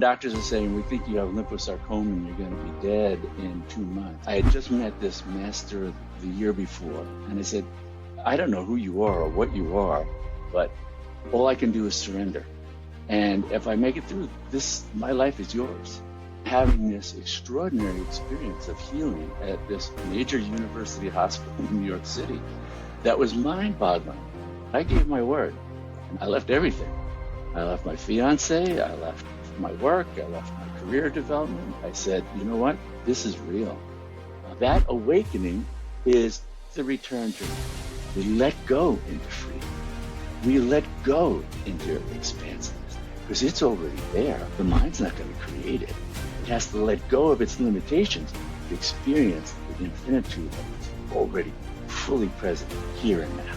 Doctors are saying, we think you have liposarcoma and you're going to be dead in 2 months. I had just met this master the year before, and I said, I don't know who you are or what you are, but all I can do is surrender. And if I make it through this, my life is yours. Having this extraordinary experience of healing at this major university hospital in New York City, that was mind-boggling. I gave my word. I left everything. I left my fiance, I left my work, I left my career development. I said, you know what? This is real. That awakening is the return journey. We let go into freedom. We let go into expansiveness because it's already there. The mind's not going to create it. It has to let go of its limitations to experience the infinitude of what's already fully present here and now.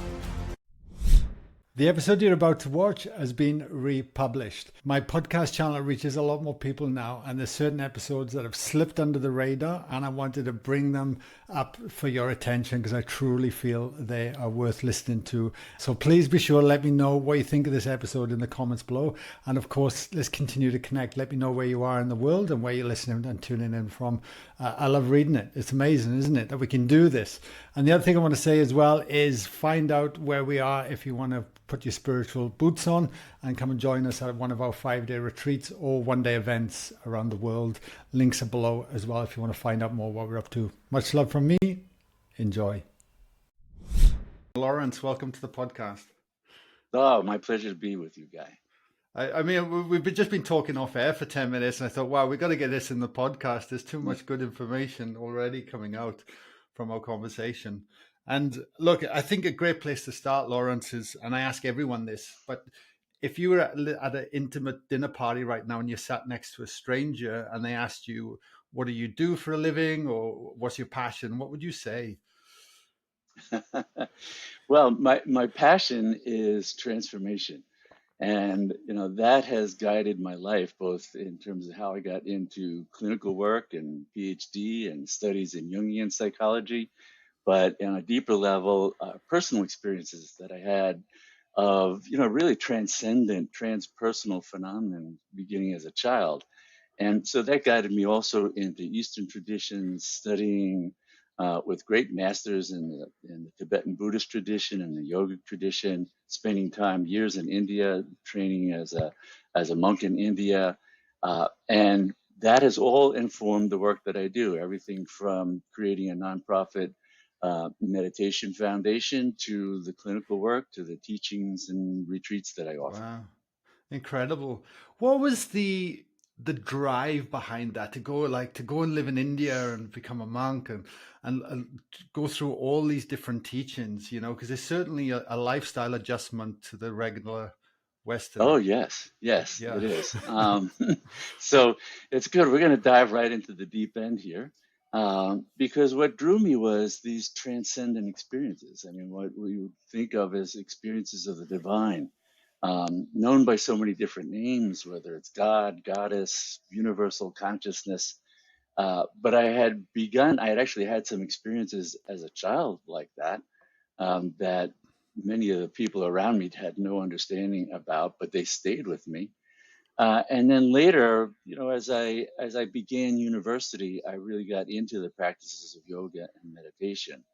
The episode you're about to watch has been republished. My podcast channel reaches a lot more people now, and there's certain episodes that have slipped under the radar, and I wanted to bring them up for your attention because I truly feel they are worth listening to. So please be sure to let me know what you think of this episode in the comments below. And of course, let's continue to connect. Let me know where you are in the world and where you're listening and tuning in from. I love reading it. It's amazing, isn't it, that we can do this? And the other thing I want to say as well is find out where we are if you want to put your spiritual boots on and come and join us at one of our 5-day retreats or one-day events around the world. Links are below as well if you want to find out more what we're up to. Much love from me. Enjoy. Lawrence, welcome to the podcast. Oh, my pleasure to be with you, Guy. I mean, we've just been talking off air for 10 minutes and I thought, wow, we've got to get this in the podcast. There's too much good information already coming out from our conversation. And look, I think a great place to start, Lawrence, is, and I ask everyone this, but if you were at an intimate dinner party right now and you sat next to a stranger and they asked you, what do you do for a living or what's your passion? What would you say? Well, my passion is transformation. And, that has guided my life, both in terms of how I got into clinical work and PhD and studies in Jungian psychology, but on a deeper level, personal experiences that I had of, really transcendent, transpersonal phenomenon beginning as a child. And so that guided me also into Eastern traditions, studying with great masters in the Tibetan Buddhist tradition and the yogic tradition, spending years in India, training as a monk in India. And that has all informed the work that I do, everything from creating a nonprofit meditation foundation to the clinical work to the teachings and retreats that I offer. Wow, incredible. What was the drive behind that to go and live in India and become a monk and go through all these different teachings, because there's certainly a lifestyle adjustment to the regular Western. Oh, yes, Yeah. it is. So it's good. We're going to dive right into the deep end here because what drew me was these transcendent experiences. I mean, what we would think of as experiences of the divine. Known by so many different names, whether it's God, Goddess, universal consciousness. But I had actually had some experiences as a child like that, that many of the people around me had no understanding about, but they stayed with me. And then later, as I began university, I really got into the practices of yoga and meditation.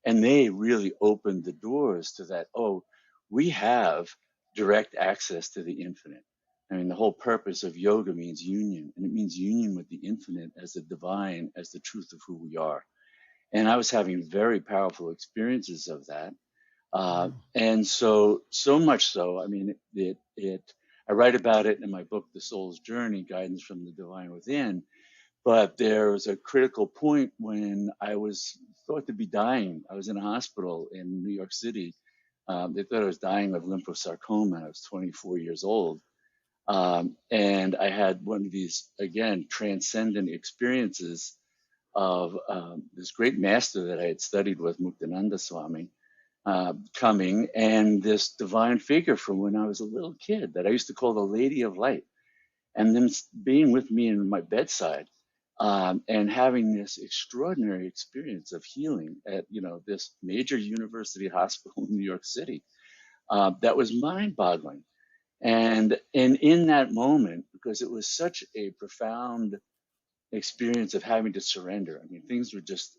And they really opened the doors to that. Oh, we have direct access to the infinite. I mean, the whole purpose of yoga means union, and it means union with the infinite as the divine, as the truth of who we are. And I was having very powerful experiences of that. And so much so, I mean, I write about it in my book, The Soul's Journey, Guidance from the Divine Within. But there was a critical point when I was thought to be dying. I was in a hospital in New York City. They thought I was dying of liposarcoma. I was 24 years old. And I had one of these, again, transcendent experiences of this great master that I had studied with, Muktananda Swami, coming, and this divine figure from when I was a little kid that I used to call the Lady of Light, and them being with me in my bedside. And having this extraordinary experience of healing at, this major university hospital in New York City, that was mind-boggling. And in that moment, because it was such a profound experience of having to surrender. I mean, things were just,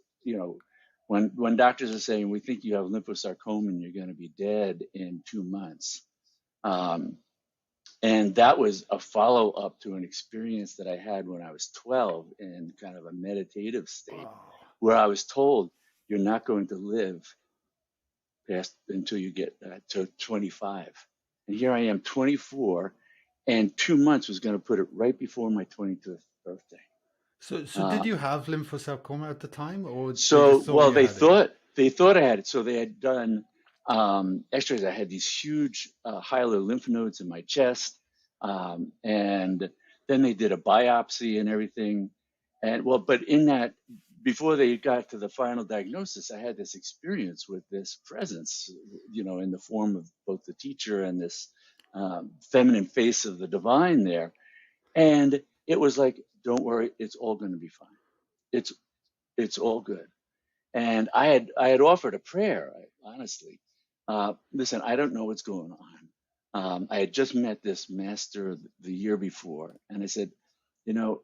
when doctors are saying we think you have lymphosarcoma and you're going to be dead in 2 months. And that was a follow up to an experience that I had when I was 12 in kind of a meditative state, Wow. where I was told you're not going to live past until you get to 25. And here I am, 24, and 2 months was going to put it right before my 25th birthday. So did Uh, you have lymphosarcoma at the time, or they so, just thought well, you had it? they thought I had it. So they had done X-rays. I had these huge hilar lymph nodes in my chest, and then they did a biopsy and everything. And well, but in that, before they got to the final diagnosis, I had this experience with this presence, in the form of both the teacher and this feminine face of the divine there. And it was like, don't worry, it's all going to be fine. It's it's all good. And I had offered a prayer, honestly. Listen, I don't know what's going on. I had just met this master the year before, and I said, you know,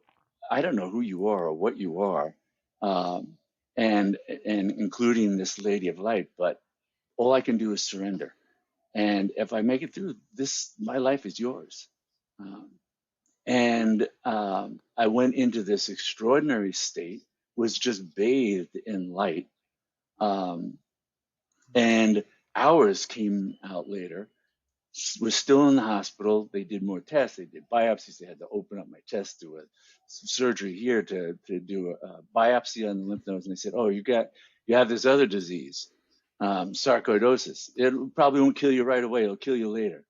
I don't know who you are or what you are, um, and including this lady of light, but all I can do is surrender. And if I make it through this, my life is yours. Um, and I went into this extraordinary state, was just bathed in light, um, and hours came out later. Was still in the hospital. They did more tests. They did biopsies. They had to open up my chest, do some surgery here to do a biopsy on the lymph nodes. And they said, "Oh, you have this other disease, sarcoidosis. It probably won't kill you right away. It'll kill you later."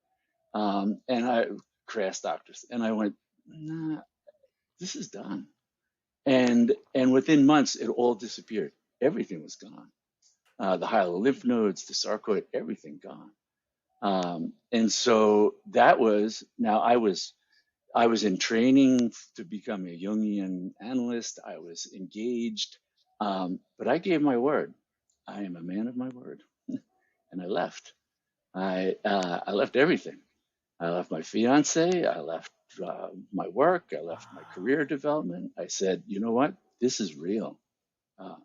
And I crass doctors, and I went, "Nah, this is done." And within months, it all disappeared. Everything was gone. The hilar lymph nodes, the sarcoid, everything gone. And so that was, now I was in training to become a Jungian analyst. I was engaged, but I gave my word. I am a man of my word, and I left. I left everything. I left my fiance. I left my work. I left my career development. I said, you know what? This is real. Uh,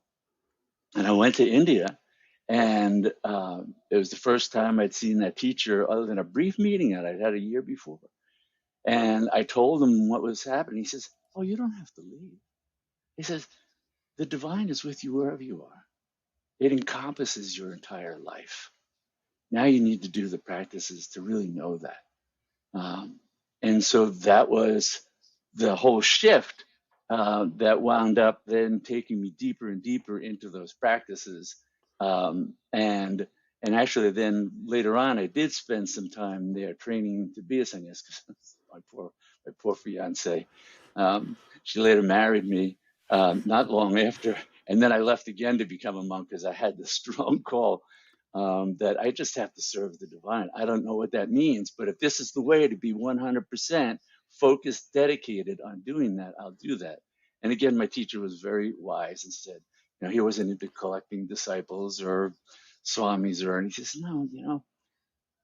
and I went to India, and it was the first time I'd seen that teacher, other than a brief meeting that I'd had a year before. And I told him what was happening. He says, "Oh, you don't have to leave." He says, "The divine is with you wherever you are. It encompasses your entire life. Now you need to do the practices to really know that." Um, and so that was the whole shift that wound up then taking me deeper and deeper into those practices. And actually, then later on, I did spend some time there training to be a sannyas, because my poor fiance. She later married me not long after, and then I left again to become a monk because I had this strong call that I just have to serve the divine. I don't know what that means, but if this is the way to be 100% focused, dedicated on doing that, I'll do that. And again, my teacher was very wise and said, he wasn't into collecting disciples or swamis or anything. He says, no,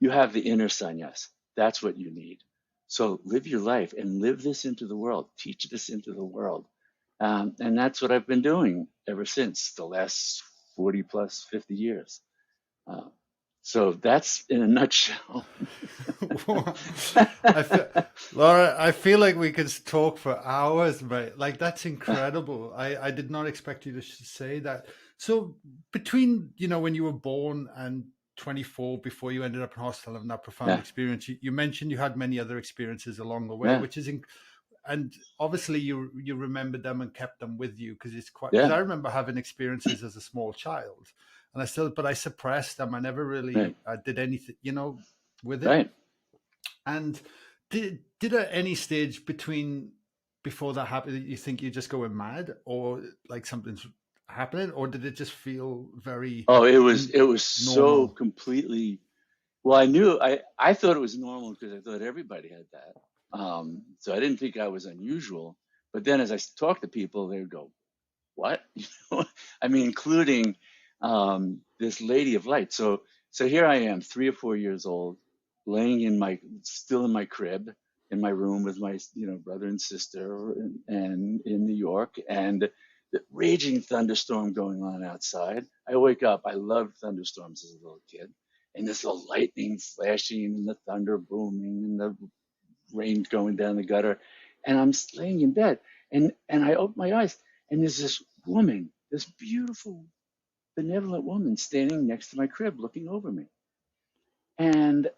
you have the inner sannyas. That's what you need. So live your life and live this into the world. Teach this into the world. And that's what I've been doing ever since the last 40 plus 50 years. Uh, so that's in a nutshell. I feel, Laura, I feel like we could talk for hours, mate. Like, that's incredible. I did not expect you to say that. So between, when you were born and 24, before you ended up in hospital having that profound Yeah, experience, you mentioned you had many other experiences along the way, yeah, which is and obviously you remembered them and kept them with you, because it's quite, because yeah, I remember having experiences as a small child, and but I suppressed them. I never right, really did anything, with it. right. And did at any stage before that happened, you think you're just going mad, or like something's happening, or did it just feel very Oh, it was so normal? completely. Well, I thought it was normal because I thought everybody had that. So I didn't think I was unusual. But then as I talk to people, they would go, "What?" I mean, including this lady of light. So here I am, 3 or 4 years old. laying still in my crib in my room with my, brother and sister and in New York, and the raging thunderstorm going on outside. I wake up. I loved thunderstorms as a little kid, and this little lightning flashing and the thunder booming and the rain going down the gutter, and I'm laying in bed, and I open my eyes, and there's this woman, this beautiful, benevolent woman standing next to my crib, looking over me, and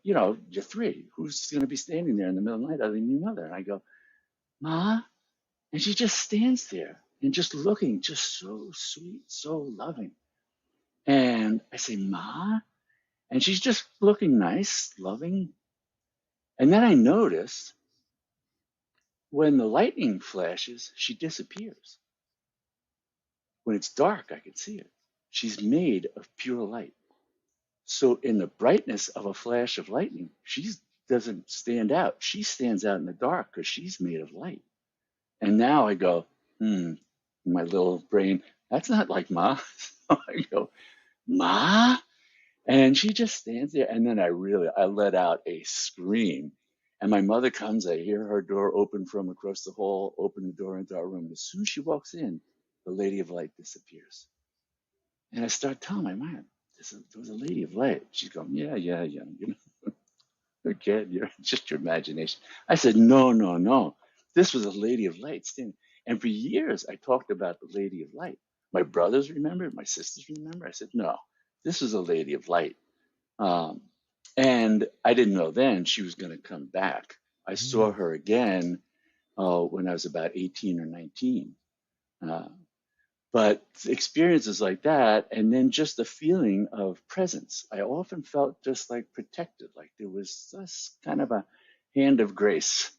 you're three. Who's going to be standing there in the middle of the night other than your mother? And I go, Ma, and she just stands there and just looking, just so sweet, so loving. And I say, Ma, and she's just looking nice, loving. And then I notice when the lightning flashes, she disappears. When it's dark, I can see it. She's made of pure light. So in the brightness of a flash of lightning, she doesn't stand out. She stands out in the dark because she's made of light. And now I go, in my little brain, that's not like Ma. So I go, Ma? And she just stands there. And then I let out a scream. And my mother comes, I hear her door open from across the hall, open the door into our room. As soon as she walks in, the Lady of Light disappears. And I start telling my mom, there was a Lady of Light. She's going, yeah. You're a kid, you're just your imagination. I said, no. This was a Lady of Light standing. And for years, I talked about the Lady of Light. My brothers remember, my sisters remember. I said, no, this was a Lady of Light. Um, and I didn't know then she was going to come back. I saw her again when I was about 18 or 19. But experiences like that, and then just the feeling of presence, I often felt just like protected, like there was this kind of a hand of grace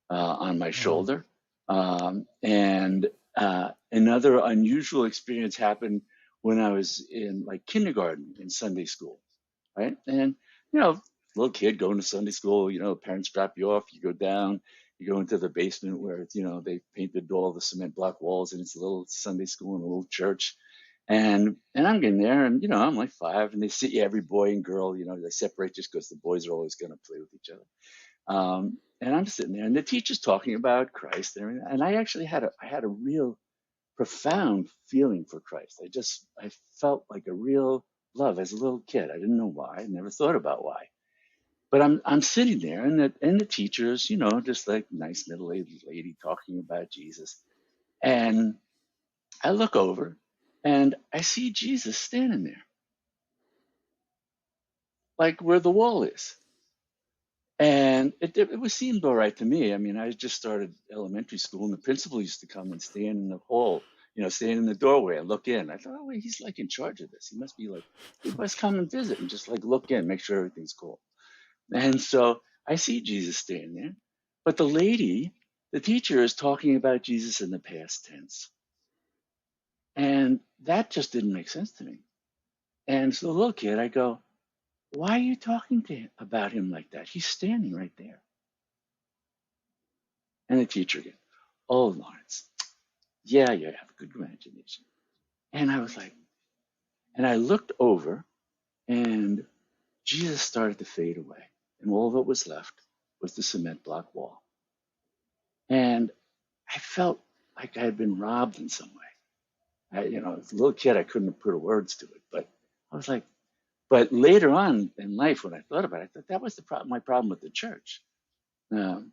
on my shoulder. And another unusual experience happened when I was in like kindergarten in Sunday school, right? And, little kid going to Sunday school, parents drop you off, you go down, you go into the basement where, they painted all the cement block walls, and it's a little Sunday school and a little church. And I'm getting there, and, I'm like 5, and they see every boy and girl, they separate just because the boys are always going to play with each other. And I'm sitting there, and the teacher's talking about Christ and everything. And I actually had a real profound feeling for Christ. I felt like a real love as a little kid. I didn't know why. I never thought about why. But I'm sitting there, and the teacher's, just like nice middle-aged lady talking about Jesus. And I look over, and I see Jesus standing there, like where the wall is. And it seemed all right to me. I mean, I just started elementary school, and the principal used to come and stand in the hall, stand in the doorway and look in. I thought, oh, wait, he's like in charge of this. He must come and visit and just like look in, make sure everything's cool. And so I see Jesus standing there, but the teacher is talking about Jesus in the past tense. And that just didn't make sense to me. And so the little kid, I go, why are you talking to him about him like that? He's standing right there. And the teacher again, oh, Lawrence, yeah, you have a good imagination. And I was like, and I looked over, and Jesus started to fade away. And all that was left was the cement block wall. And I felt like I had been robbed in some way. As a little kid, I couldn't have put words to it, but I was like, but later on in life, when I thought about it, I thought that was my problem with the church. God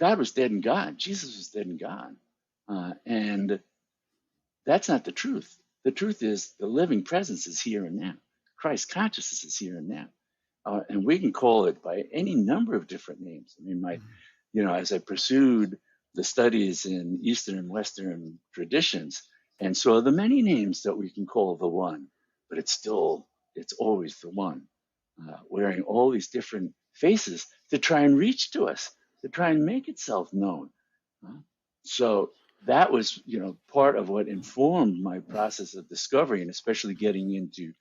was dead and gone. Jesus was dead and gone. And that's not the truth. The truth is the living presence is here and now. Christ consciousness is here and now. And we can call it by any number of different names. I mean, as I pursued the studies in Eastern and Western traditions, and saw the many names that we can call the one, but it's always the one, wearing all these different faces to try and reach to us, to try and make itself known. So that was, part of what informed my process of discovery, and especially getting into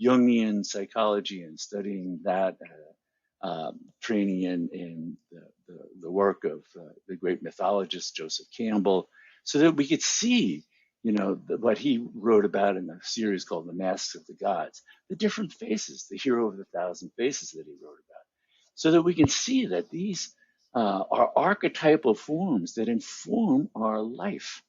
Jungian psychology and studying that, training in the work of the great mythologist Joseph Campbell, so that we could see what he wrote about in a series called The Masks of the Gods, the different faces, the hero of the thousand faces that he wrote about, so that we can see that these are archetypal forms that inform our life.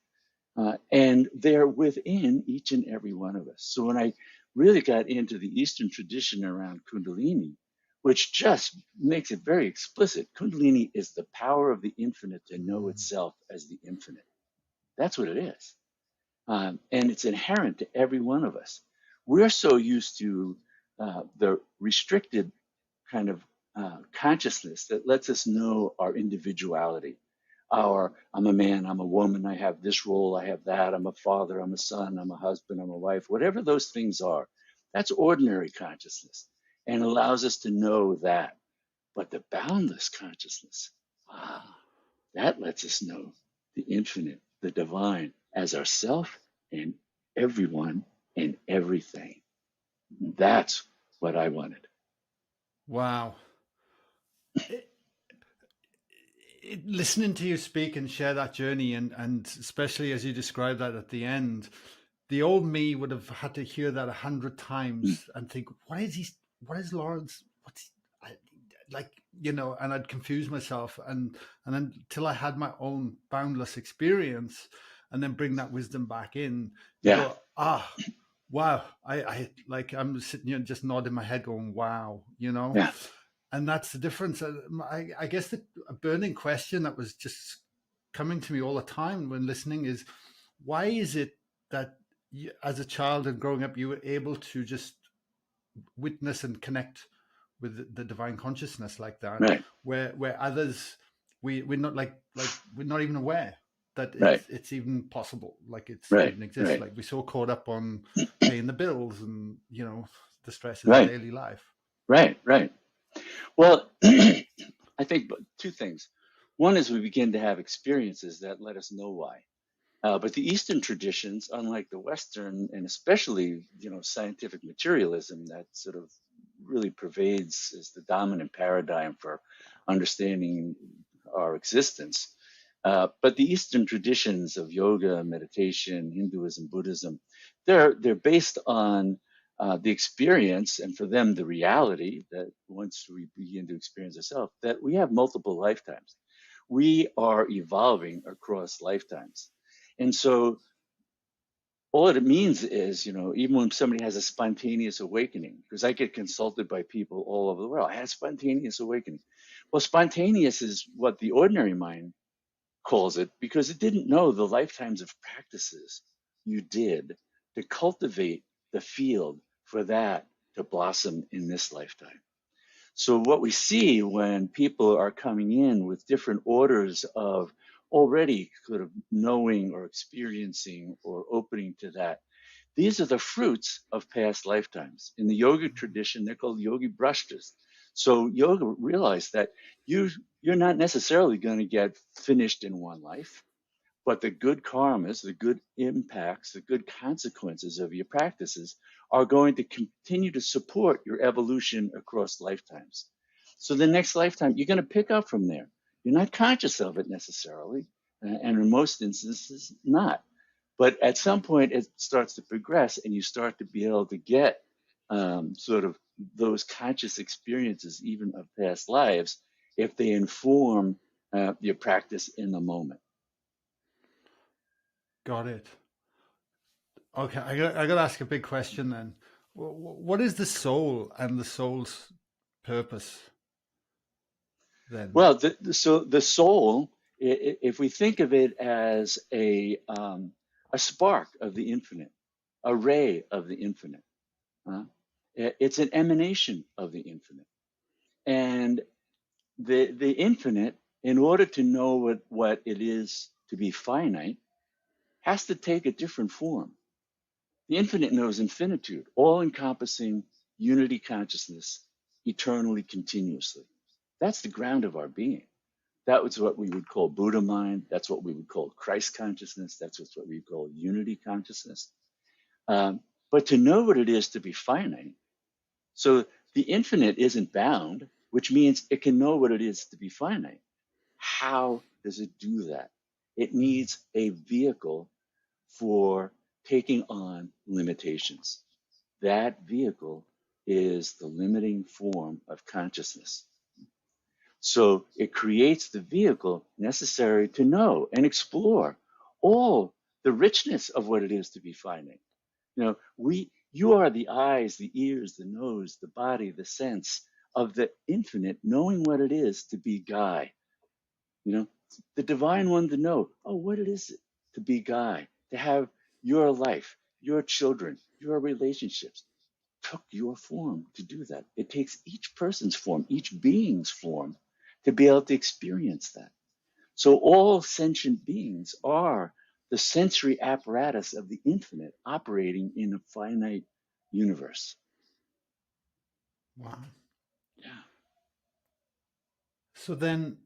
And they're within each and every one of us. So when I really got into the Eastern tradition around Kundalini, which just makes it very explicit, Kundalini is the power of the infinite to know itself as the infinite. That's what it is. And it's inherent to every one of us. We're so used to the restricted kind of consciousness that lets us know our individuality. I'm a man, I'm a woman, I have this role, I have that, I'm a father, I'm a son, I'm a husband, I'm a wife, whatever those things are. That's ordinary consciousness and allows us to know that. But the boundless consciousness, that lets us know the infinite, the divine, as ourself and everyone and everything. That's what I wanted. Wow. Listening to you speak and share that journey, and especially as you describe that at the end, the old me would have had to hear that 100 times and think, what is Lawrence, and I'd confuse myself, and then till I had my own boundless experience, and then bring that wisdom back in. Yeah. Go, wow. I'm sitting here just nodding my head going, wow, Yeah. And that's the difference. I guess a burning question that was just coming to me all the time when listening is, why is it that you, as a child and growing up, you were able to just witness and connect with the divine consciousness like that, right. where others, we're not we're not even aware that Right. it's even possible, like it's Right. even exists. Right. Like we're so caught up on paying the bills and the stresses of Right. daily life. Right. Right. Well, I think two things. One is we begin to have experiences that let us know why. But the Eastern traditions, unlike the Western, and especially scientific materialism that sort of really pervades as the dominant paradigm for understanding our existence. But the Eastern traditions of yoga, meditation, Hinduism, Buddhism, they're based on the experience, and for them, the reality that once we begin to experience ourselves, that we have multiple lifetimes. We are evolving across lifetimes. And so all it means is, even when somebody has a spontaneous awakening, because I get consulted by people all over the world, I had a spontaneous awakening. Well, spontaneous is what the ordinary mind calls it because it didn't know the lifetimes of practices you did to cultivate the field for that to blossom in this lifetime. So what we see when people are coming in with different orders of already sort of knowing or experiencing or opening to that, these are the fruits of past lifetimes. In the yoga tradition, they're called yogi brashtas. So yoga realized that you're not necessarily going to get finished in one life, but the good karmas, the good impacts, the good consequences of your practices are going to continue to support your evolution across lifetimes. So the next lifetime, you're going to pick up from there. You're not conscious of it necessarily, and in most instances, not. But at some point, it starts to progress, and you start to be able to get sort of those conscious experiences, even of past lives, if they inform your practice in the moment. Got it. Okay, I got to ask a big question then. What is the soul and the soul's purpose then? Well, so the soul, if we think of it as a spark of the infinite, a ray of the infinite, it's an emanation of the infinite, and the infinite, in order to know what it is to be finite, has to take a different form. The infinite knows infinitude, all-encompassing unity consciousness, eternally, continuously. That's the ground of our being. That was what we would call Buddha mind. That's what we would call Christ consciousness. That's what we call unity consciousness. But to know what it is to be finite, so the infinite isn't bound, which means it can know what it is to be finite. How does it do that? It needs a vehicle for taking on limitations. That vehicle is the limiting form of consciousness. So it creates the vehicle necessary to know and explore all the richness of what it is to be finite. You are the eyes, the ears, the nose, the body, the sense of the infinite, knowing what it is to be Guy. The divine one to know, oh, what it is to be Guy, to have your life, your children, your relationships took your form to do that. It takes each person's form, each being's form to be able to experience that. So all sentient beings are the sensory apparatus of the infinite operating in a finite universe. Wow. Yeah. So then,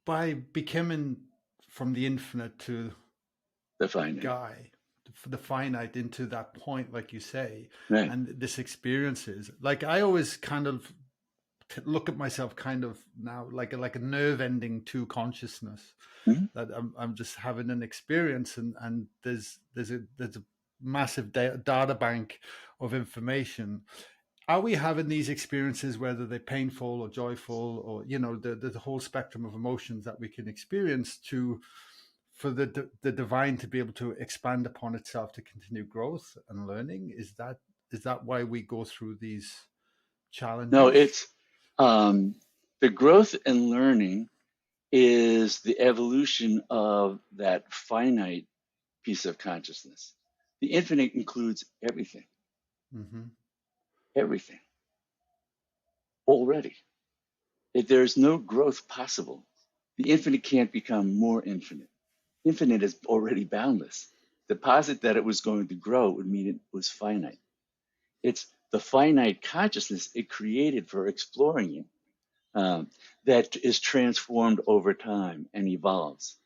by becoming from the infinite to The finite. Guy, the finite into that point, like you say, Right. and this experiences, like I always kind of look at myself kind of now like a nerve ending to consciousness, that I'm just having an experience, and there's a massive data bank of information. Are we having these experiences, whether they're painful or joyful, or the whole spectrum of emotions that we can experience, for the divine to be able to expand upon itself to continue growth and learning? Is that why we go through these challenges? No, it's the growth and learning is the evolution of that finite piece of consciousness. The infinite includes everything. Everything already. If there's no growth possible, the infinite can't become more infinite. Infinite is already boundless. The posit that it was going to grow would mean it was finite. It's the finite consciousness it created for exploring you that is transformed over time and evolves,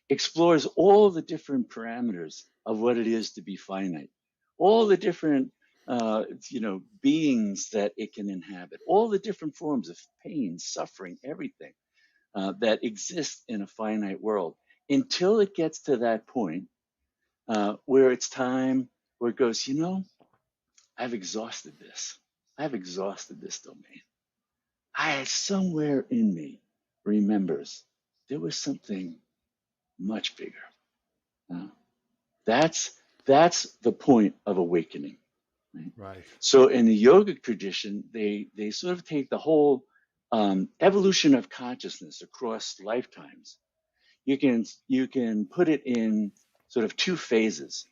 explores all the different parameters of what it is to be finite, all the different beings that it can inhabit, all the different forms of pain, suffering, everything that exists in a finite world, until it gets to that point where it's time, where it goes, I've exhausted this. I've exhausted this domain. Somewhere in me remembers there was something much bigger. That's the point of awakening. Right. So in the yogic tradition, they sort of take the whole evolution of consciousness across lifetimes. You can put it in sort of two phases.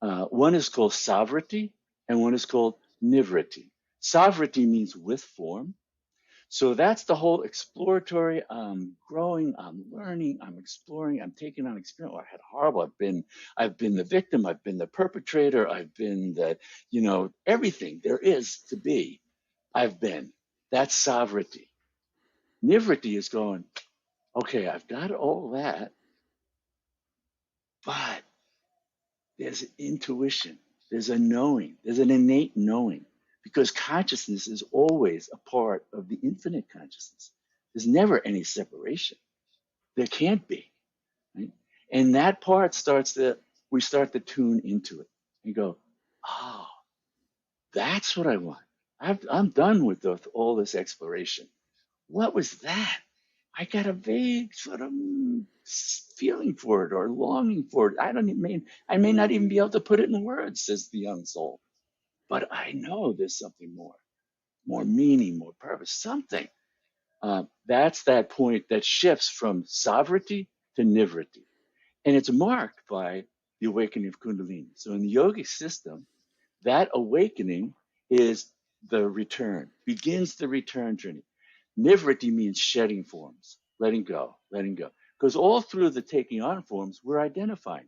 One is called savriti, and one is called nivriti. Savriti means with form. So that's the whole exploratory. I'm growing, I'm learning, I'm exploring, I'm taking on experience. Oh, I had horrible. I've been the victim, I've been the perpetrator, I've been the, everything there is to be. I've been. That's savriti. Nivriti is going, okay, I've got all that, but there's intuition, there's a knowing, there's an innate knowing, because consciousness is always a part of the infinite consciousness. There's never any separation. There can't be. Right? And that part we start to tune into it and go, oh, that's what I want. I'm done with all this exploration. What was that? I got a vague sort of feeling for it or longing for it. I may not even be able to put it in words, says the young soul. But I know there's something more meaning, more purpose, something. That's that point that shifts from sovereignty to nivriti. And it's marked by the awakening of Kundalini. So in the yogic system, that awakening is the return, begins the return journey. Nivriti means shedding forms, letting go. Because all through the taking on forms, we're identifying.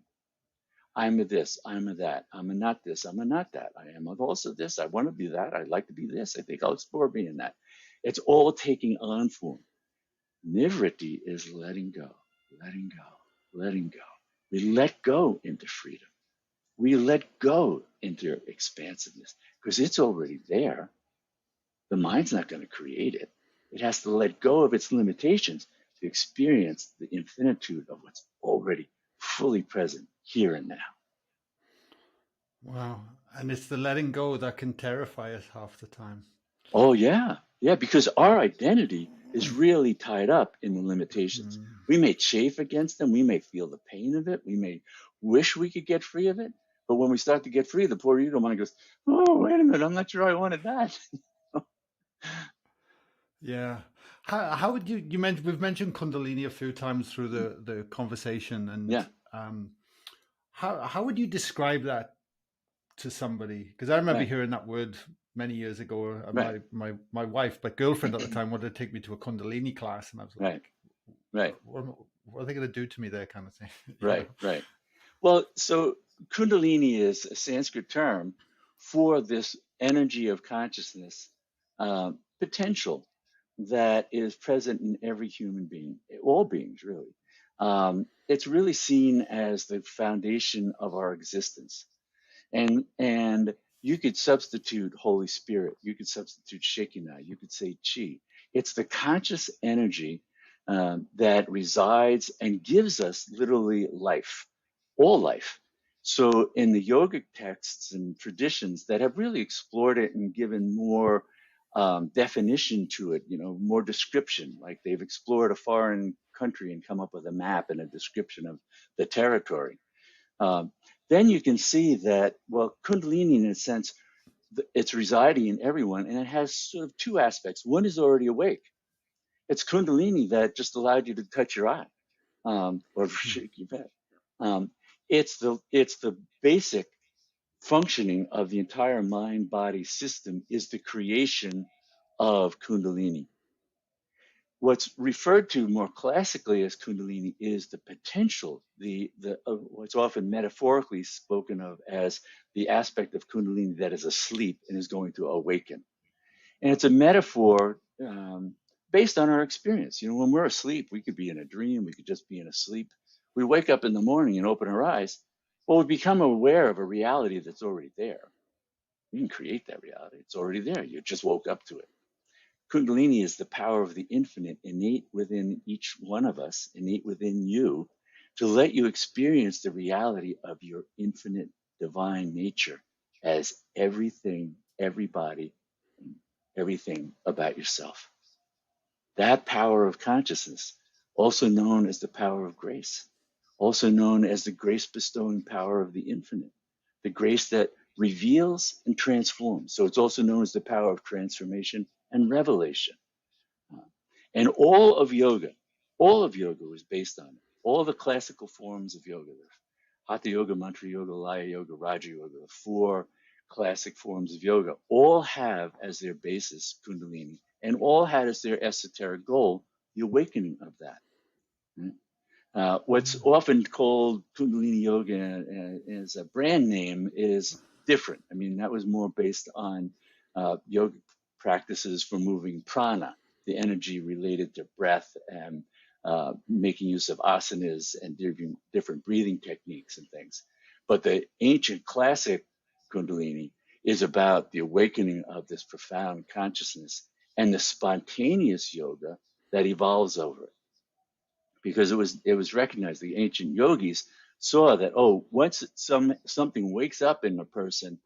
I'm a this, I'm a that, I'm a not this, I'm a not that. I am also this, I want to be that, I'd like to be this, I think I'll explore being that. It's all taking on form. Nivriti is letting go. We let go into freedom. We let go into expansiveness because it's already there. The mind's not going to create it. It has to let go of its limitations to experience the infinitude of what's already fully present here and now. Wow. And it's the letting go that can terrify us half the time. Oh, yeah. Yeah, because our identity is really tied up in the limitations. We may chafe against them. We may feel the pain of it. We may wish we could get free of it. But when we start to get free, the poor ego mind goes, oh, wait a minute, I'm not sure I wanted that. Yeah. How would you mentioned, we've mentioned Kundalini a few times through the conversation, and Yeah. How would you describe that to somebody? Because I remember Right. hearing that word many years ago. Right. My wife, my girlfriend at the time, wanted to take me to a Kundalini class, and I was like, Right. what are they going to do to me there, kind of thing. Right. Right. Well, so Kundalini is a Sanskrit term for this energy of consciousness potential that is present in every human being, all beings, really. It's really seen as the foundation of our existence. And you could substitute Holy Spirit, you could substitute Shekinah, you could say Chi. It's the conscious energy that resides and gives us literally life, all life. So in the yogic texts and traditions that have really explored it and given more definition to it, more description, like they've explored a foreign country and come up with a map and a description of the territory. Then you can see that, well, Kundalini, in a sense, it's residing in everyone, and it has sort of two aspects. One is already awake. It's Kundalini that just allowed you to touch your eye or shake your head. It's the basic functioning of the entire mind-body system is the creation of Kundalini. What's referred to more classically as Kundalini is the potential, what's often metaphorically spoken of as the aspect of Kundalini that is asleep and is going to awaken. And it's a metaphor based on our experience. When we're asleep, we could be in a dream, we could just be in a sleep. We wake up in the morning and open our eyes. Well, we become aware of a reality that's already there. You can create that reality. It's already there. You just woke up to it. Kundalini is the power of the infinite innate within each one of us, innate within you, to let you experience the reality of your infinite divine nature as everything, everybody, and everything about yourself. That power of consciousness, also known as the power of grace, also known as the grace bestowing power of the infinite, the grace that reveals and transforms. So it's also known as the power of transformation and revelation. And all of yoga was based on it. All the classical forms of yoga, Hatha Yoga, Mantra Yoga, Laya Yoga, Raja Yoga, the four classic forms of yoga, all have as their basis Kundalini, and all had as their esoteric goal the awakening of that. Right? What's often called Kundalini Yoga as a brand name is different. I mean, that was more based on yoga practices for moving prana, the energy related to breath, and making use of asanas and different breathing techniques and things. But the ancient classic Kundalini is about the awakening of this profound consciousness and the spontaneous yoga that evolves over it. Because it was recognized, the ancient yogis saw that, once something wakes up in a person,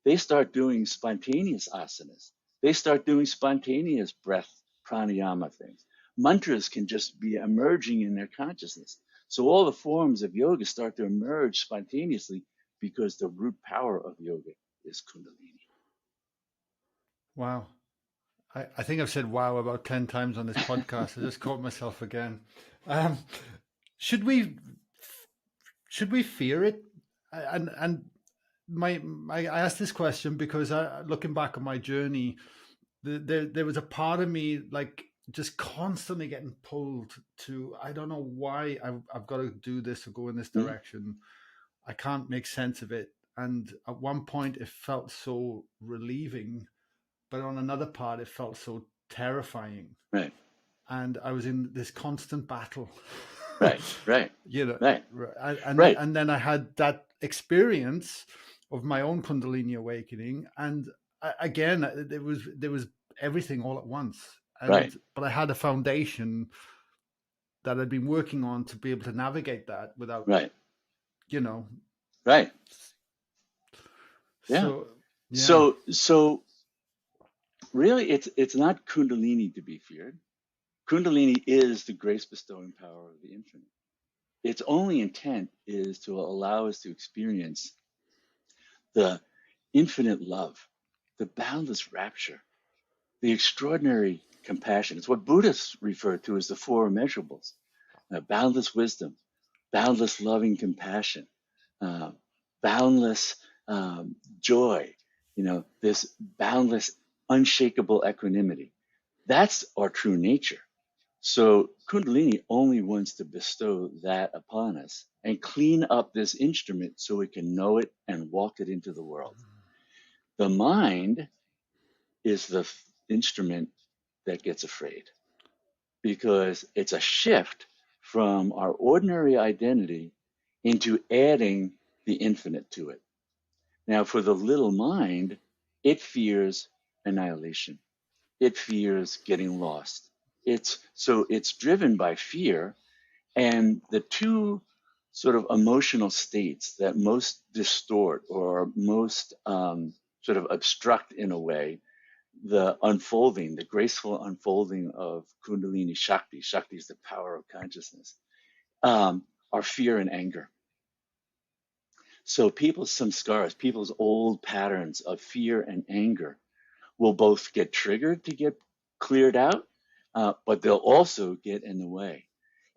they start doing spontaneous asanas. They start doing spontaneous breath pranayama things. Mantras can just be emerging in their consciousness. So all the forms of yoga start to emerge spontaneously because the root power of yoga is Kundalini. Wow. I think I've said wow about 10 times on this podcast. I just caught myself again. Should we fear it? And I asked this question because looking back on my journey, there was a part of me like just constantly getting pulled to, I don't know why I've got to do this or go in this direction. I can't make sense of it. And at one point it felt so relieving, but on another part it felt so terrifying. Right. And I was in this constant battle. Right. And then I had that experience of my own Kundalini awakening, and again there was everything all at once. But I had a foundation that I'd been working on to be able to navigate that without you know. Right. Yeah. So yeah. So really, it's not Kundalini to be feared. Kundalini is the grace bestowing power of the infinite. Its only intent is to allow us to experience the infinite love, the boundless rapture, the extraordinary compassion. It's what Buddhists refer to as the four immeasurables: boundless wisdom, boundless loving compassion, uh, boundless joy, this boundless, unshakable equanimity. That's our true nature. So Kundalini only wants to bestow that upon us and clean up this instrument so we can know it and walk it into the world. The mind is the instrument that gets afraid because it's a shift from our ordinary identity into adding the infinite to it. Now, for the little mind, it fears annihilation. It fears getting lost. It's driven by fear, and the two sort of emotional states that most distort or most sort of obstruct in a way the unfolding, the graceful unfolding of Kundalini Shakti. Shakti is the power of consciousness. Are fear and anger. So people's samskaras, people's old patterns of fear and anger will both get triggered to get cleared out, but they'll also get in the way.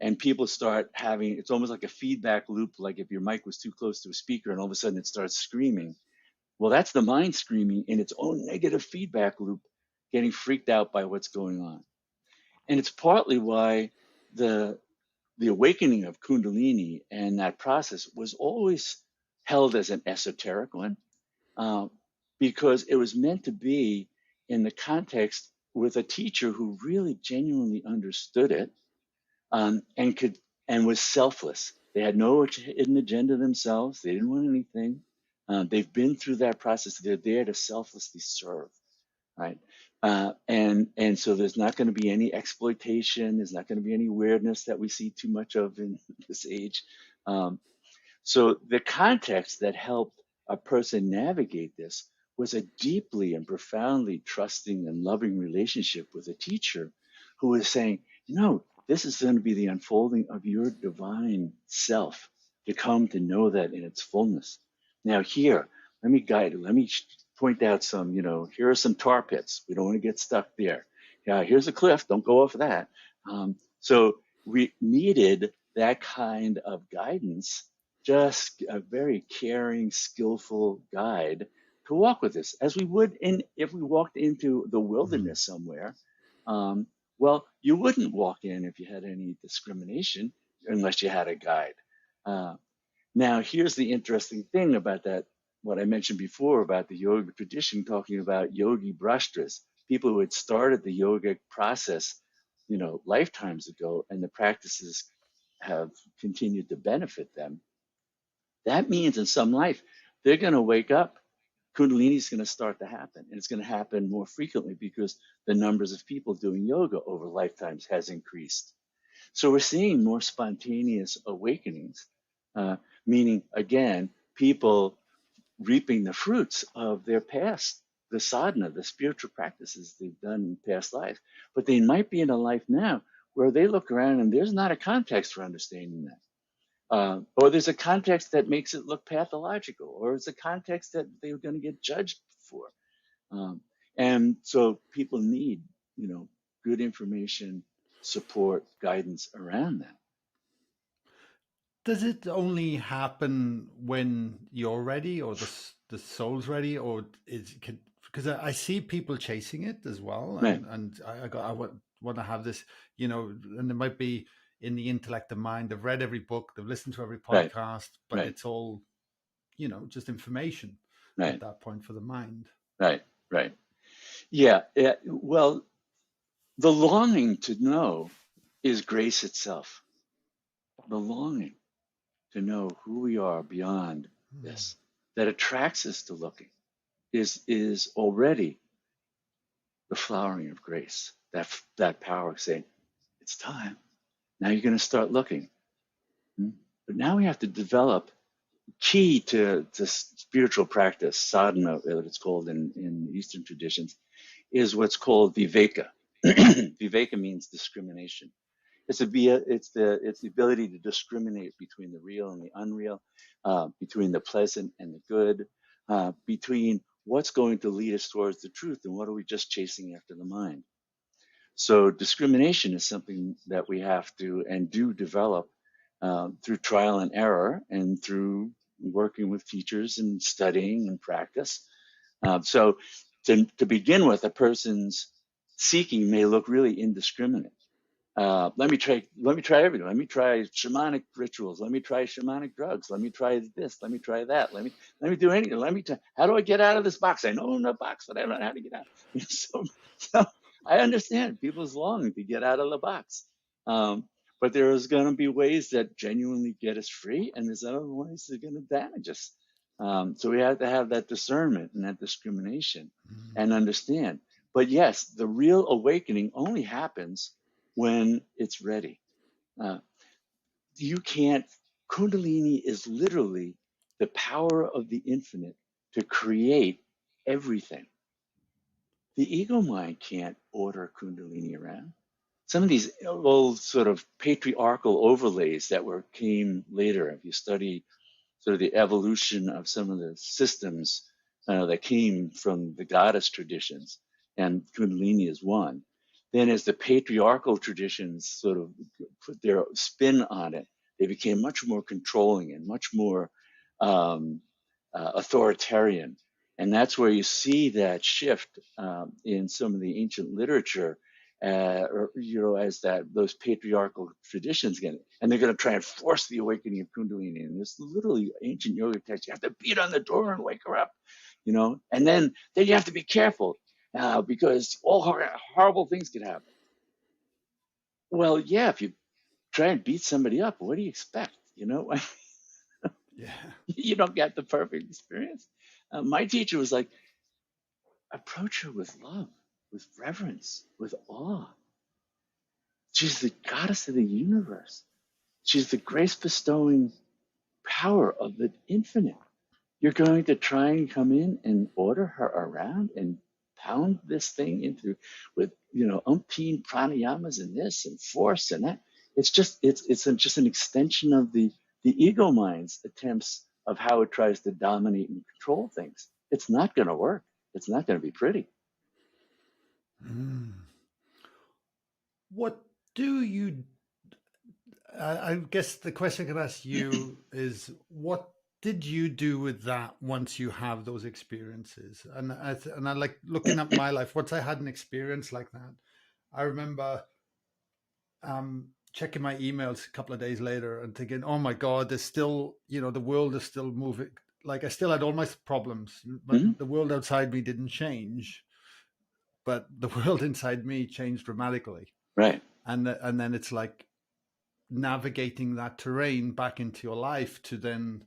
And people start having, it's almost like a feedback loop, like if your mic was too close to a speaker and all of a sudden it starts screaming. Well, that's the mind screaming in its own negative feedback loop, getting freaked out by what's going on. And it's partly why the awakening of Kundalini and that process was always held as an esoteric one, because it was meant to be in the context with a teacher who really genuinely understood it, and was selfless. They had no hidden agenda themselves. They didn't want anything. They've been through that process. They're there to selflessly serve, right? And so there's not going to be any exploitation. There's not going to be any weirdness that we see too much of in this age. So the context that helped a person navigate this was a deeply and profoundly trusting and loving relationship with a teacher who was saying, this is going to be the unfolding of your divine self to come to know that in its fullness. Now here, let me guide you. Let me point out some, here are some tar pits. We don't want to get stuck there. Yeah, here's a cliff. Don't go off of that. So we needed that kind of guidance, just a very caring, skillful guide to walk with us, as we would if we walked into the wilderness somewhere. Well, you wouldn't walk in if you had any discrimination unless you had a guide. Now, here's the interesting thing about that, what I mentioned before about the yoga tradition, talking about yogi brashtras, people who had started the yogic process, lifetimes ago, and the practices have continued to benefit them. That means in some life, they're going to wake up. Kundalini is going to start to happen, and it's going to happen more frequently because the numbers of people doing yoga over lifetimes has increased. So we're seeing more spontaneous awakenings, meaning, again, people reaping the fruits of their past, the sadhana, the spiritual practices they've done in past lives. But they might be in a life now where they look around and there's not a context for understanding that. Or there's a context that makes it look pathological, or it's a context that they're going to get judged for. And so people need, good information, support, guidance around that. Does it only happen when you're ready, or the soul's ready, or because I see people chasing it as well, Right. and I want to have this, and it might be in the intellect and mind. They've read every book, they've listened to every podcast, but it's all, just information at that point for the mind. Right. Yeah. Well, the longing to know is grace itself. The longing to know who we are beyond this, that attracts us to looking, is already the flowering of grace. That power saying, it's time. Now you're going to start looking. But now we have to develop key to spiritual practice, sadhana, it's called in Eastern traditions, is what's called viveka. Viveka means discrimination. It's the ability to discriminate between the real and the unreal, between the pleasant and the good, between what's going to lead us towards the truth and what are we just chasing after the mind. So discrimination is something that we have to and do develop through trial and error and through working with teachers and studying and practice. So to begin with, a person's seeking may look really indiscriminate. Let me try everything. Let me try shamanic rituals. Let me try shamanic drugs. Let me try this. Let me try that. Let me do anything. How do I get out of this box? I know in the box, but I don't know how to get out. So I understand people's longing to get out of the box. But there's going to be ways that genuinely get us free, and there's other ways that are going to damage us. So we have to have that discernment and that discrimination and understand. But yes, the real awakening only happens when it's ready. Kundalini is literally the power of the infinite to create everything. The ego mind can't order Kundalini around. Some of these old sort of patriarchal overlays that came later, if you study sort of the evolution of some of the systems that came from the goddess traditions, and Kundalini is one. Then as the patriarchal traditions sort of put their spin on it, they became much more controlling and much more authoritarian. And that's where you see that shift in some of the ancient literature, as those patriarchal traditions get, and they're going to try and force the awakening of Kundalini. And there's literally ancient yoga texts. You have to beat on the door and wake her up, and then you have to be careful because all horrible things can happen. Well, yeah, if you try and beat somebody up, what do you expect? Yeah. You don't get the perfect experience. My teacher was like, approach her with love, with reverence, with awe. She's the goddess of the universe. She's the grace bestowing power of the infinite. You're going to try and come in and order her around and pound this thing into with umpteen pranayamas and this and force and that. It's just an extension of the ego mind's attempts of how it tries to dominate and control things. It's not going to work. It's not going to be pretty. What do you? I guess the question I can ask you is, what did you do with that once you have those experiences? And I like looking at my life. Once I had an experience like that, I remember checking my emails a couple of days later and thinking, "Oh my God, there's still, the world is still moving. Like I still had all my problems, but the world outside me didn't change, but the world inside me changed dramatically." Right. And then it's like navigating that terrain back into your life to then,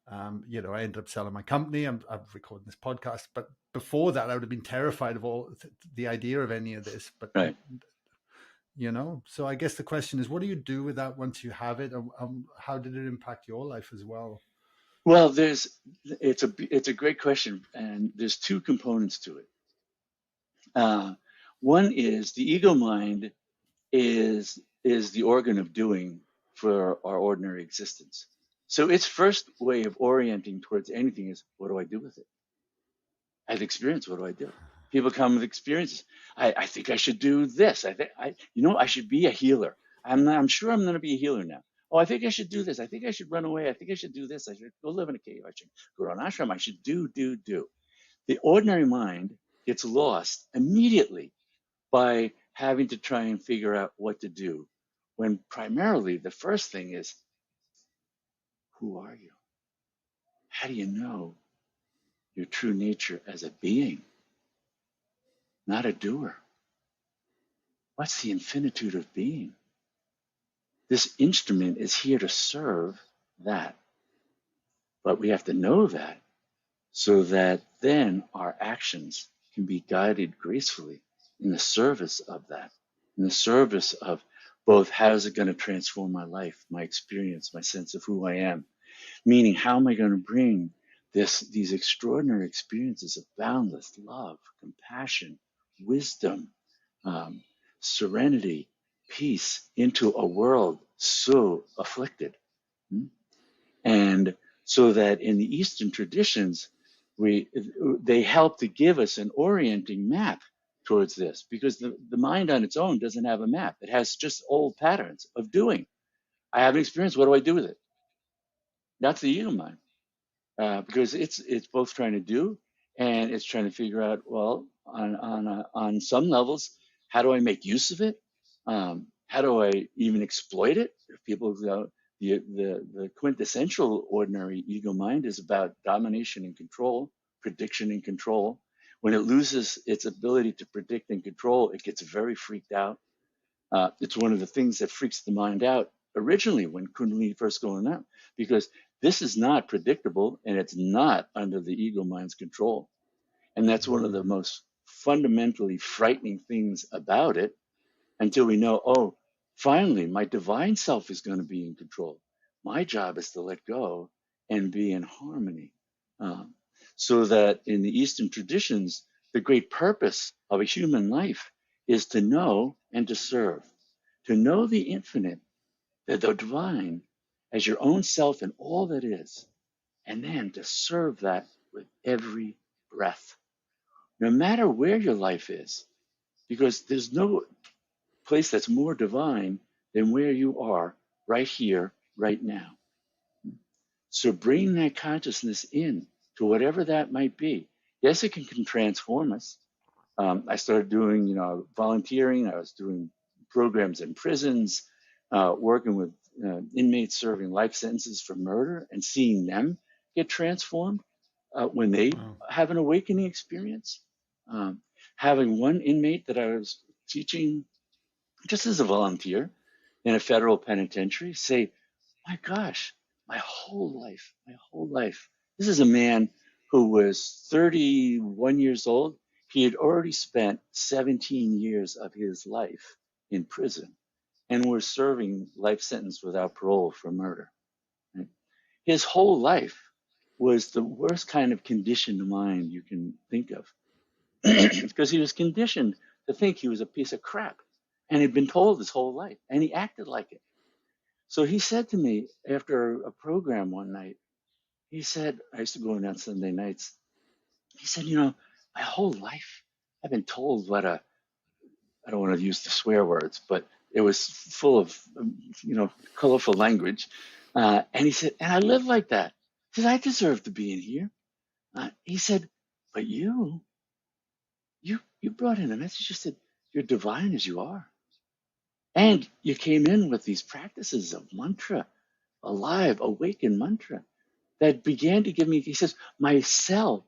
I ended up selling my company. I'm recording this podcast, but before that, I would have been terrified of all the idea of any of this. But right. So I guess the question is, what do you do with that once you have it, and how did it impact your life as well? Well, it's a great question, and there's two components to it. One is the ego mind is the organ of doing for our ordinary existence. So its first way of orienting towards anything is, what do I do with it? I have experience. What do I do? People come with experiences. I think I should do this. I should be a healer. I'm sure I'm going to be a healer now. Oh, I think I should do this. I think I should run away. I think I should do this. I should go live in a cave. I should go to an ashram. I should do. The ordinary mind gets lost immediately by having to try and figure out what to do, when primarily the first thing is, who are you? How do you know your true nature as a being, not a doer? What's the infinitude of being? This instrument is here to serve that. But we have to know that so that then our actions can be guided gracefully in the service of that, in the service of both how is it going to transform my life, my experience, my sense of who I am, Meaning, how am I going to bring these extraordinary experiences of boundless love, compassion, wisdom, um, serenity, peace into a world so afflicted? Hmm? And so that in the Eastern traditions, they help to give us an orienting map towards this, because the mind on its own doesn't have a map. It has just old patterns of doing. I have an experience. What do I do with it? That's the ego mind, because it's both trying to do and it's trying to figure out, well, on some levels, how do I make use of it? How do I even exploit it? If people, the quintessential ordinary ego mind is about domination and control, prediction and control. When it loses its ability to predict and control, it gets very freaked out. It's one of the things that freaks the mind out originally when Kundalini first going out, because this is not predictable and it's not under the ego mind's control. And that's one of the most fundamentally frightening things about it, until we know, oh, finally, my divine self is going to be in control. My job is to let go and be in harmony. Um, so that in the Eastern traditions, the great purpose of a human life is to know and to serve, to know the infinite, the divine, as your own self and all that is, and then to serve that with every breath, no matter where your life is, because there's no place that's more divine than where you are right here, right now. So bring that consciousness in to whatever that might be. Yes, it can transform us. I started doing, volunteering. I was doing programs in prisons, working with inmates serving life sentences for murder, and seeing them get transformed when they have an awakening experience. Um, Having one inmate that I was teaching just as a volunteer in a federal penitentiary say, my gosh, my whole life. This is a man who was 31 years old. He had already spent 17 years of his life in prison and was serving life sentence without parole for murder. Right? His whole life was the worst kind of conditioned mind you can think of, because he was conditioned to think he was a piece of crap and had been told his whole life, and he acted like it. So he said to me after a program one night, he said, I used to go in on Sunday nights. He said, my whole life I've been told I don't want to use the swear words, but it was full of, colorful language. And he said, and I live like that. He said, I deserve to be in here. He said, but you brought in a message. You said, you're divine as you are. And you came in with these practices of mantra, alive, awakened mantra that began to give me, he says, my cell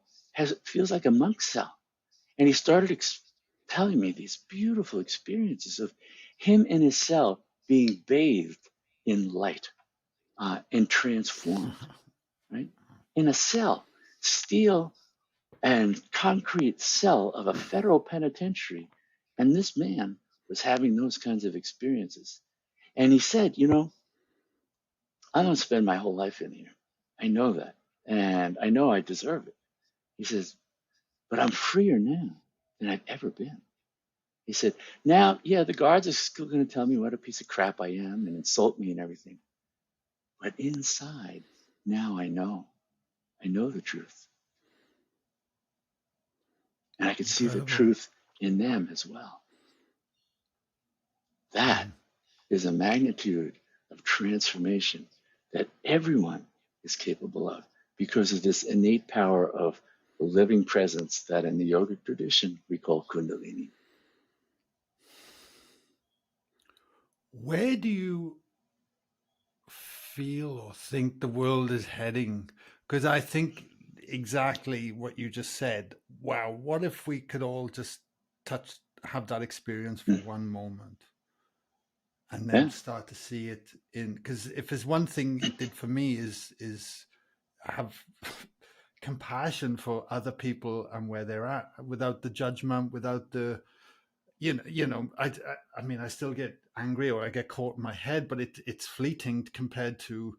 feels like a monk's cell. And he started telling me these beautiful experiences of him in his cell being bathed in light and transformed, right? In a cell, steel and concrete cell of a federal penitentiary. And this man was having those kinds of experiences. And he said, I don't spend my whole life in here. I know that. And I know I deserve it. He says, but I'm freer now than I've ever been. He said, now, yeah, the guards are still going to tell me what a piece of crap I am and insult me and everything. But inside, now I know. I know the truth. And I can see the truth in them as well. That is a magnitude of transformation that everyone is capable of, because of this innate power of the living presence that in the yogic tradition we call Kundalini. Where do you feel or think the world is heading? Because I think exactly what you just said. Wow, what if we could all just have that experience for one moment and then start to see it in, because if there's one thing it did for me is have compassion for other people and where they're at, without the judgment, without the I mean, I still get angry or I get caught in my head, but it's fleeting compared to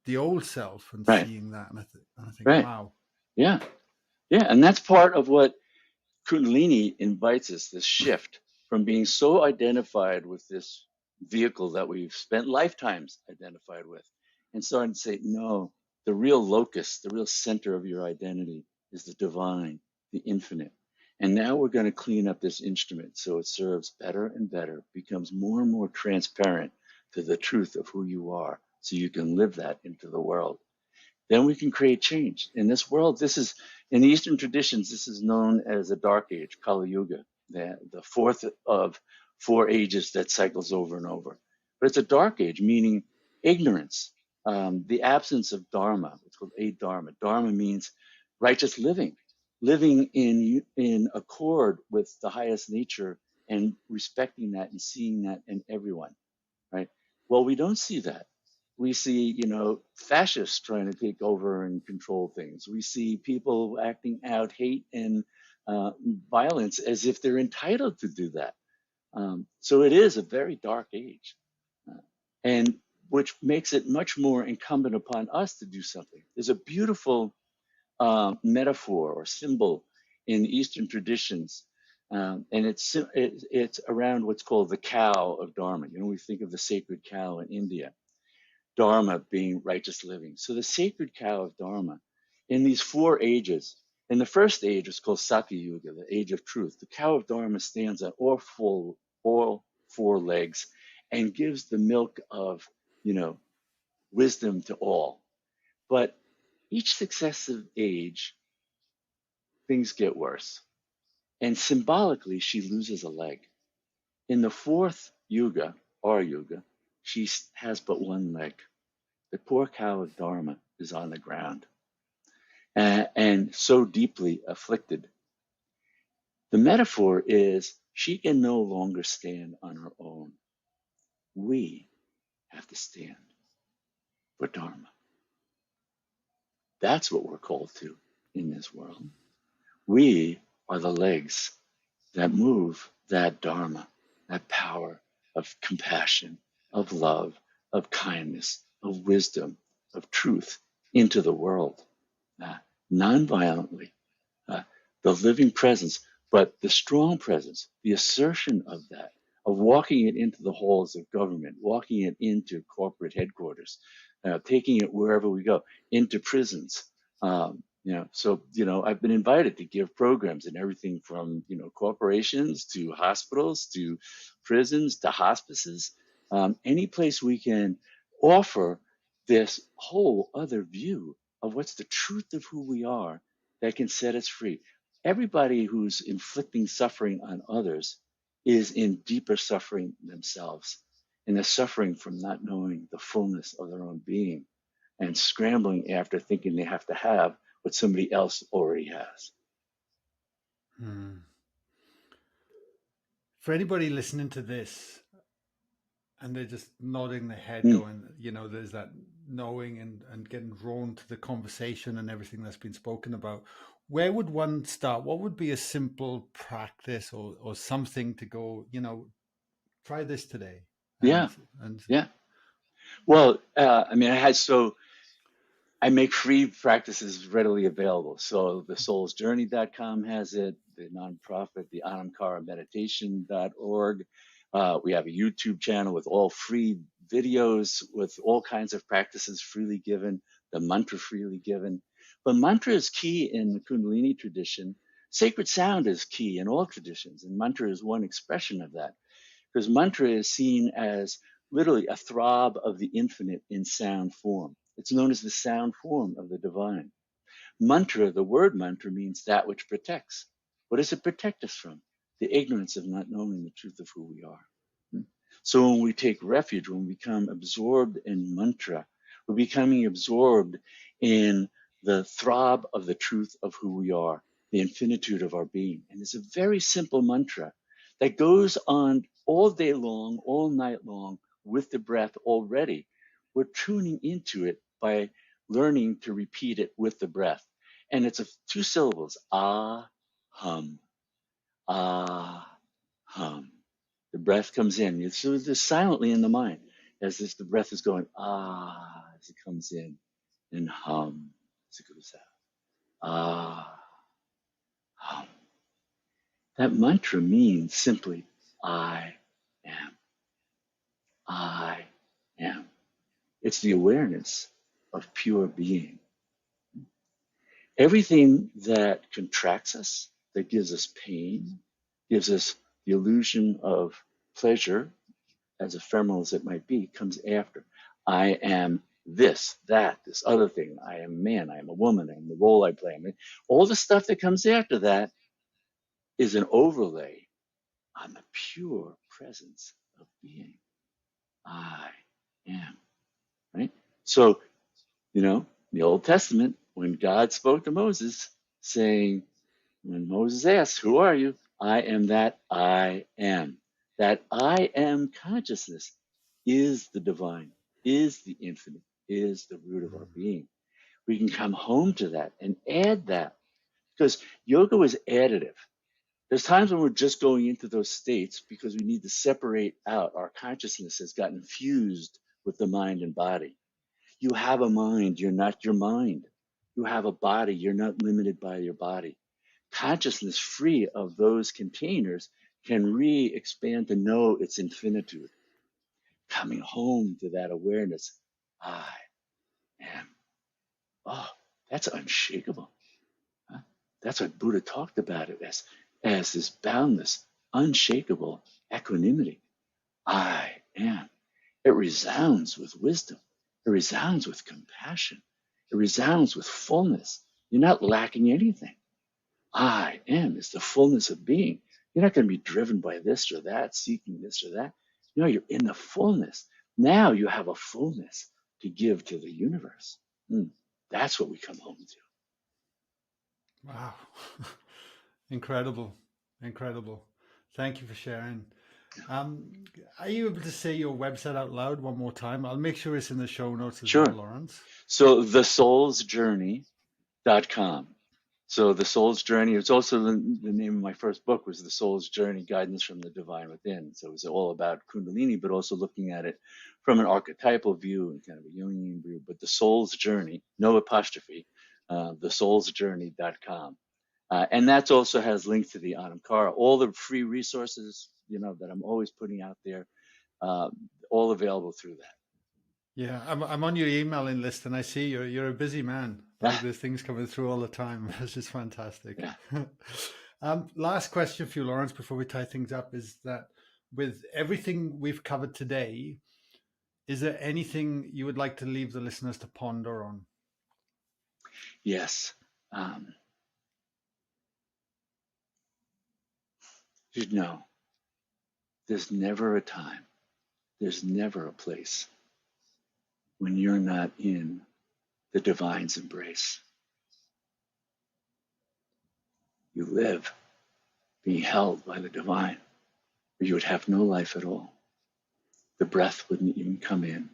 the old self and Right. seeing that, and I think, Right. wow. Yeah. Yeah. And that's part of what Kundalini invites us, this shift from being so identified with this vehicle that we've spent lifetimes identified with, and starting to say, no, the real locus, the real center of your identity is the divine, the infinite. And now we're going to clean up this instrument so it serves better and better, becomes more and more transparent to the truth of who you are, so you can live that into the world. Then we can create change. In this world, this is, in the Eastern traditions, this is known as a dark age, Kali Yuga, the fourth of four ages that cycles over and over. But it's a dark age, meaning ignorance, the absence of Dharma. It's called a Dharma. Dharma means righteous living, living in accord with the highest nature and respecting that and seeing that in everyone, right? Well, we don't see that. We see, fascists trying to take over and control things. We see people acting out hate and violence as if they're entitled to do that. So it is a very dark age, and which makes it much more incumbent upon us to do something. There's a beautiful metaphor or symbol in Eastern traditions, and it's around what's called the cow of Dharma. We think of the sacred cow in India, Dharma being righteous living. So the sacred cow of Dharma, in these four ages, in the first age is called Satya Yuga, the age of truth. The cow of Dharma stands on all four legs and gives the milk of, wisdom to all. But each successive age, things get worse. And symbolically, she loses a leg. In the fourth yuga, our yuga, she has but one leg. The poor cow of Dharma is on the ground and so deeply afflicted. The metaphor is she can no longer stand on her own. We have to stand for Dharma. That's what we're called to in this world. We are the legs that move that Dharma, that power of compassion, of love, of kindness, of wisdom, of truth into the world, non-violently, the living presence, but the strong presence, the assertion of that, of walking it into the halls of government, walking it into corporate headquarters, taking it wherever we go, into prisons. I've been invited to give programs in everything from, corporations to hospitals to prisons to hospices, any place we can offer this whole other view of what's the truth of who we are that can set us free. Everybody who's inflicting suffering on others is in deeper suffering themselves, and they're suffering from not knowing the fullness of their own being and scrambling after thinking they have to have what somebody else already has. For anybody listening to this and they're just nodding their head Mm. going, there's that knowing and getting drawn to the conversation and everything that's been spoken about, where would one start? What would be a simple practice or something to go, try this today? Yeah. Well, I make free practices readily available. So the soulsjourney.com has it, the nonprofit, the anamkarameditation.org. We have a YouTube channel with all free videos with all kinds of practices freely given, the mantra freely given. But mantra is key in the Kundalini tradition. Sacred sound is key in all traditions, and mantra is one expression of that, because mantra is seen as literally a throb of the infinite in sound form. It's known as the sound form of the divine. Mantra, the word mantra, means that which protects. What does it protect us from? The ignorance of not knowing the truth of who we are. So when we take refuge, when we become absorbed in mantra, we're becoming absorbed in the throb of the truth of who we are, the infinitude of our being. And it's a very simple mantra that goes on all day long, all night long with the breath already. We're tuning into it by learning to repeat it with the breath. And it's two syllables, ah, hum, ah, hum. The breath comes in. It's just silently in the mind. as the breath is going, as it comes in, and hum as it goes out. Hum. That mantra means simply, I am. I am. It's the awareness of pure being. Everything that contracts us, that gives us pain, gives us the illusion of pleasure, as ephemeral as it might be, comes after. I am this, that, this other thing. I am a man, I am a woman, I am the role I play. I mean, all the stuff that comes after that is an overlay on the pure presence of being. I am, right? So, in the Old Testament, when God spoke to Moses, saying, when Moses asked, who are you? I am that I am. That I am consciousness is the divine, is the infinite, is the root of our being. We can come home to that and add that, because yoga is additive. There's times when we're just going into those states because we need to separate out. Our consciousness has gotten fused with the mind and body. You have a mind, you're not your mind. You have a body, you're not limited by your body. Consciousness free of those containers can re-expand to know its infinitude. Coming home to that awareness, I am. Oh, that's unshakable. Huh? That's what Buddha talked about it as this boundless, unshakable equanimity. I am. It resounds with wisdom. It resounds with compassion. It resounds with fullness. You're not lacking anything. I am is the fullness of being. You're not going to be driven by this or that, seeking this or that. No, you're in the fullness. Now you have a fullness to give to the universe. That's what we come home to. Wow. Incredible. Incredible. Thank you for sharing. Are you able to say your website out loud one more time? I'll make sure it's in the show notes as well, Lawrence. So thesoulsjourney.com. So The Soul's Journey, it's also the name of my first book was The Soul's Journey, Guidance from the Divine Within. So it was all about Kundalini, but also looking at it from an archetypal view and kind of a Jungian view. But The Soul's Journey, no apostrophe, thesoulsjourney.com. And that also has links to the Anamkara, all the free resources, that I'm always putting out there, all available through that. Yeah, I'm on your emailing list, and I see you're a busy man. Like there's things coming through all the time. It's just fantastic. Yeah. Last question for you, Lawrence, before we tie things up, is that with everything we've covered today, is there anything you would like to leave the listeners to ponder on? Yes. There's never a time, there's never a place when you're not in the divine's embrace. You live being held by the divine, or you would have no life at all. The breath wouldn't even come in.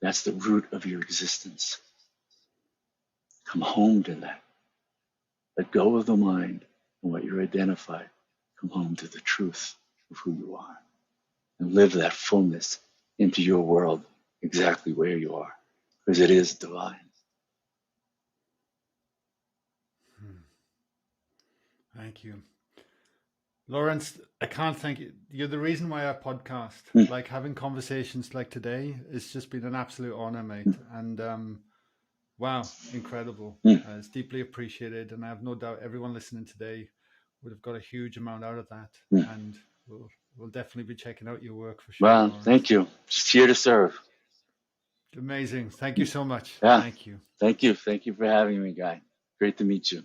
That's the root of your existence. Come home to that. Let go of the mind and what you're identified. Come home to the truth of who you are and live that fullness into your world exactly where you are, because it is divine. Thank you. Lawrence, I can't thank you. You're the reason why I podcast. Like having conversations like today, it's just been an absolute honor, mate. And wow, incredible. It's deeply appreciated. And I have no doubt everyone listening today would have got a huge amount out of that. And we'll definitely be checking out your work for sure. Well, Lawrence. thank you. Just here to serve. Amazing. Thank you so much. Yeah. Thank you. Thank you. Thank you for having me, Guy. Great to meet you.